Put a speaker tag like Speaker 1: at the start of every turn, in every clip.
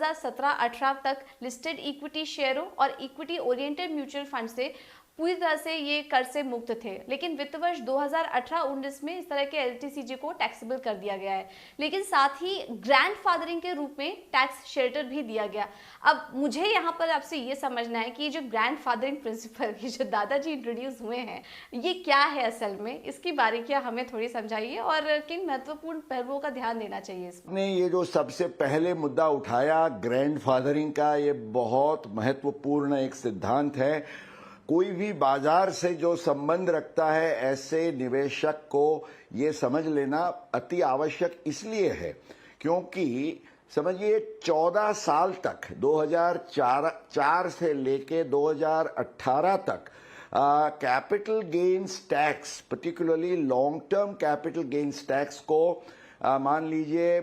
Speaker 1: 2017-18 तक listed equity शेयरों और इक्विटी ओरिएंटेड म्यूचुअल फंड से पूरी तरह से ये कर से मुक्त थे, लेकिन वित्त वर्ष 2018-19 में इस तरह के एलटीसीजी को टैक्सेबल कर दिया गया है, लेकिन साथ ही ग्रैंडफादरिंग के रूप में टैक्स शेल्टर भी दिया गया। अब मुझे यहाँ पर आपसे ये समझना है कि जो ग्रैंडफादरिंग प्रिंसिपल ये जो दादाजी इंट्रोड्यूस हुए हैं, ये क्या है असल में, इसकी बारीकियां हमें थोड़ी समझाइए और किन महत्वपूर्ण पहलुओं का ध्यान देना चाहिए इसमें।
Speaker 2: ये जो सबसे पहले मुद्दा उठाया ग्रैंडफादरिंग का, ये बहुत महत्वपूर्ण एक सिद्धांत है। कोई भी बाजार से जो संबंध रखता है, ऐसे निवेशक को ये समझ लेना अति आवश्यक इसलिए है क्योंकि समझिए 14 साल तक 2004 से लेके 2018 तक capital gains tax, particularly long term capital gains tax को मान लीजिए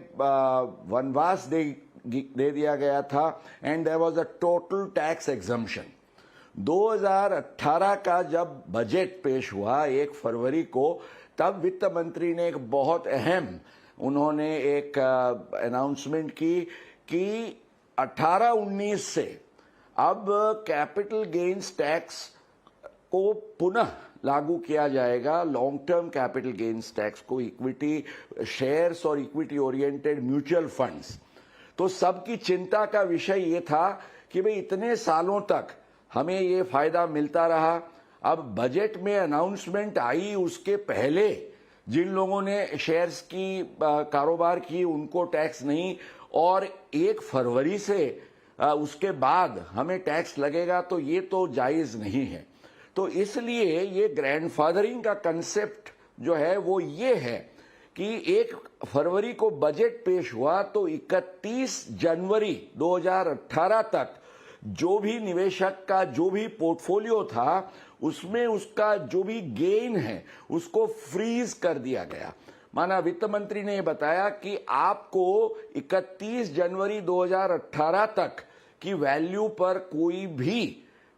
Speaker 2: वनवास दे दिया गया था and there was a total tax exemption. 2018 का जब बजट पेश हुआ 1 फरवरी को, तब वित्त मंत्री ने एक बहुत अहम उन्होंने एक अनाउंसमेंट की कि 18-19 से अब कैपिटल गेन्स टैक्स को पुनः लागू किया जाएगा, long term capital gains tax को इक्विटी शेयर्स और इक्विटी ओरिएंटेड म्यूचुअल फंड्स। तो सबकी चिंता का विषय ये था कि भाई इतने सालों तक हमें ये फायदा मिलता रहा, अब बजट में अनाउंसमेंट आई, उसके पहले जिन लोगों ने शेयर्स की कारोबार की उनको टैक्स नहीं, और 1 फरवरी से उसके बाद हमें टैक्स लगेगा, तो ये तो जायज नहीं है। तो इसलिए ये ग्रैंडफादरिंग का कंसेप्ट जो है वो ये है कि 1 फरवरी को बजट पेश हुआ तो 31 जनवरी 2018 तक जो भी निवेशक का जो भी पोर्टफोलियो था उसमें उसका जो भी गेन है उसको फ्रीज कर दिया गया। माना वित्त मंत्री ने बताया कि आपको 31 जनवरी 2018 तक की वैल्यू पर कोई भी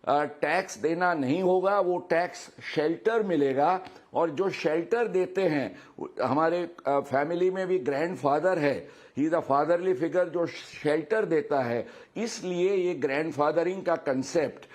Speaker 2: टैक्स देना नहीं होगा, वो टैक्स शेल्टर मिलेगा। और जो शेल्टर देते हैं, हमारे फैमिली में भी ग्रैंडफादर है, ही द फादरली फिगर जो शेल्टर देता है, इसलिए ये ग्रैंडफादरिंग का कंसेप्ट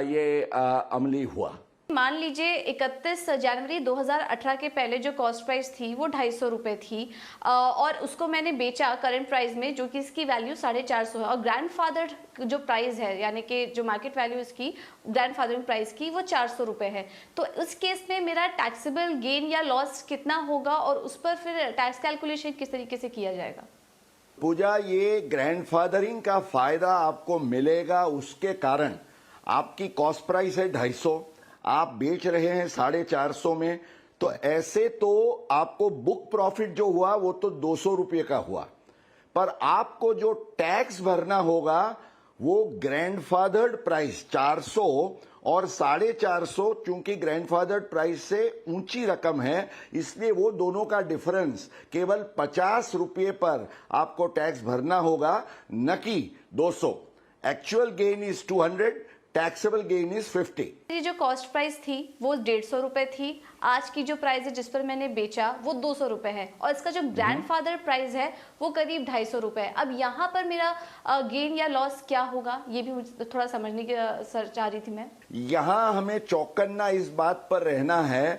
Speaker 2: ये अमली हुआ।
Speaker 1: मान लीजिए 31 जनवरी 2018 के पहले जो कॉस्ट प्राइस थी वो 250 रुपए थी और उसको मैंने बेचा करंट प्राइस में जो कि इसकी वैल्यू 450 है, और ग्रैंडफादर जो प्राइस है यानी कि जो मार्केट वैल्यू इसकी ग्रैंडफादरिंग प्राइस की वो 400 रुपए है। तो इस केस में मेरा टैक्सेबल गेन या लॉस कितना होगा और उस पर फिर टैक्स कैलकुलेशन किस तरीके से किया जाएगा?
Speaker 2: पूजा, ये ग्रैंडफादरिंग का फायदा आपको मिलेगा उसके कारण आपकी कॉस्ट प्राइस है 250, आप बेच रहे हैं 450 में, तो ऐसे तो आपको बुक प्रॉफिट जो हुआ वो तो 200 रुपये का हुआ, पर आपको जो टैक्स भरना होगा वो ग्रैंडफादर्ड प्राइस 400 और 450, चूंकि ग्रैंडफादर्ड प्राइस से ऊंची रकम है इसलिए वो दोनों का डिफरेंस केवल 50 रुपये पर आपको टैक्स भरना होगा, न कि 200। Actual gain is 200, taxable gain is 50।
Speaker 1: ये जो कॉस्ट प्राइस थी वो 150 रुपए थी, आज की जो प्राइस है जिस पर मैंने बेचा वो 200 रुपए है, और इसका जो ग्रैंडफादर प्राइस है वो करीब 250 रुपए है। अब यहाँ पर मेरा गेन या लॉस क्या होगा, ये भी मुझे थोड़ा समझने की चाह रही थी मैं।
Speaker 2: यहाँ हमें चौकन्ना इस बात पर रहना है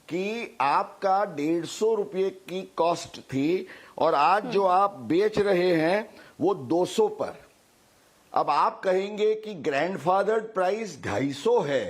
Speaker 2: कि आपका 150 रुपये की कॉस्ट थी और आज जो आप बेच रहे हैं वो 200 पर। अब आप कहेंगे कि ग्रैंडफादर प्राइस 250 है,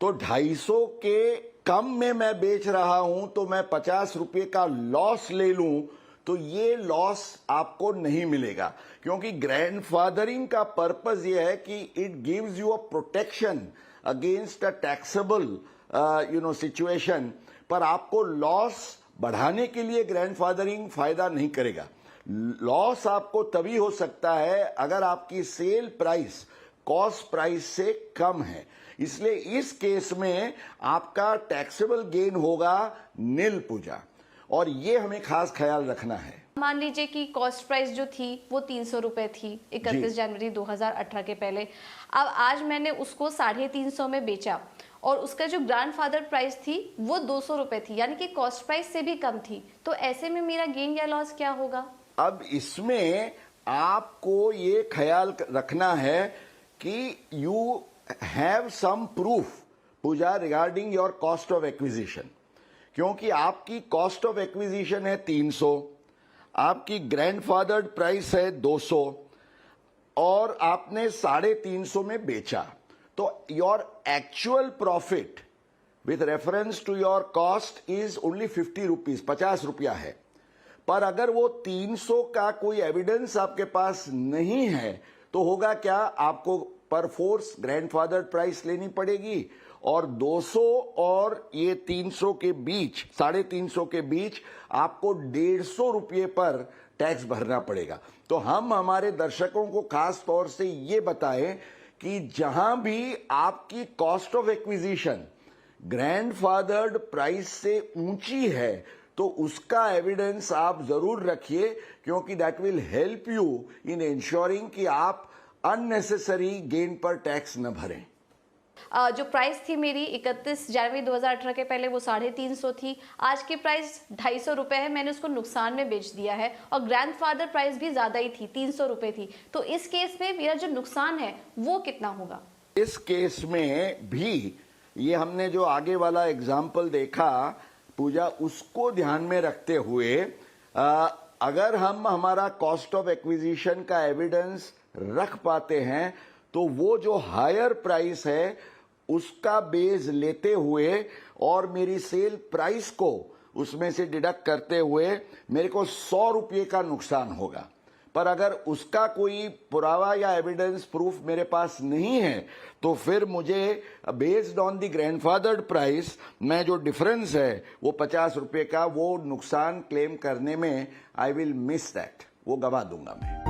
Speaker 2: तो 250 के कम में मैं बेच रहा हूं तो मैं 50 रुपये का लॉस ले लूं, तो ये लॉस आपको नहीं मिलेगा, क्योंकि ग्रैंडफादरिंग का पर्पस ये है कि it gives you a protection against a taxable situation, पर आपको लॉस बढ़ाने के लिए ग्रैंडफादरिंग फायदा नहीं करेगा। लॉस आपको तभी हो सकता है अगर आपकी सेल प्राइस कॉस्ट प्राइस से कम है, इसलिए इस केस में आपका टैक्सेबल गेन होगा नील पूजा, और ये हमें खास ख्याल रखना है।
Speaker 1: मान लीजिए कि कॉस्ट प्राइस जो थी वो 300 रुपए थी 31 जनवरी 2018 के पहले, अब आज मैंने उसको 350 में बेचा और उसका जो ग्रैंडफादर प्राइस थी वो 200 रुपए थी, यानी कि कॉस्ट प्राइस से भी कम थी, तो ऐसे में मेरा गेन या लॉस क्या होगा?
Speaker 2: अब इसमें आपको ये ख्याल रखना है कि यू हैव सम प्रूफ पूजा regarding your cost of acquisition, क्योंकि आपकी कॉस्ट ऑफ एक्विजिशन है 300, आपकी ग्रैंडफादर्ड प्राइस है 200 और आपने 350 में बेचा, तो your actual profit with reference to your cost is only 50 rupees, 50 रुपया है। पर अगर वो 300 का कोई एविडेंस आपके पास नहीं है तो होगा क्या, आपको पर फोर्स ग्रैंडफादर प्राइस लेनी पड़ेगी और 200 और ये 300 के बीच, 350 के बीच आपको 150 रुपये पर टैक्स भरना पड़ेगा। तो हम हमारे दर्शकों को खास तौर से ये बताएं कि जहां भी आपकी कॉस्ट ऑफ एक्विजिशन ग्रैंडफादर्ड प्राइस से ऊंची है तो उसका एविडेंस आप जरूर रखिए, क्योंकि that will help you in ensuring कि आप अननेसेसरी गेन पर टैक्स न भरें।
Speaker 1: जो प्राइस थी मेरी 31 जनवरी 2018 के पहले वो 350 थी, आज की प्राइस 250 रुपए है, मैंने उसको नुकसान में बेच दिया है और ग्रैंडफादर प्राइस भी ज्यादा ही थी, 300 रुपए थी। तो इस केस में मेरा जो नुकसान है वो कितना होगा?
Speaker 2: इस केस में भी ये हमने जो आगे वाला एग्जाम्पल देखा पूजा, उसको ध्यान में रखते हुए अगर हम हमारा कॉस्ट ऑफ एक्विजिशन का एविडेंस रख पाते हैं तो वो जो हायर प्राइस है उसका बेस लेते हुए और मेरी सेल प्राइस को उसमें से डिडक्ट करते हुए मेरे को 100 रुपये का नुकसान होगा। पर अगर उसका कोई पुरावा या एविडेंस प्रूफ मेरे पास नहीं है तो फिर मुझे बेस्ड ऑन द ग्रैंडफादर्ड प्राइस मैं जो डिफरेंस है वो 50 रुपये का वो नुकसान क्लेम करने में आई विल मिस दैट, वो गवा दूंगा मैं।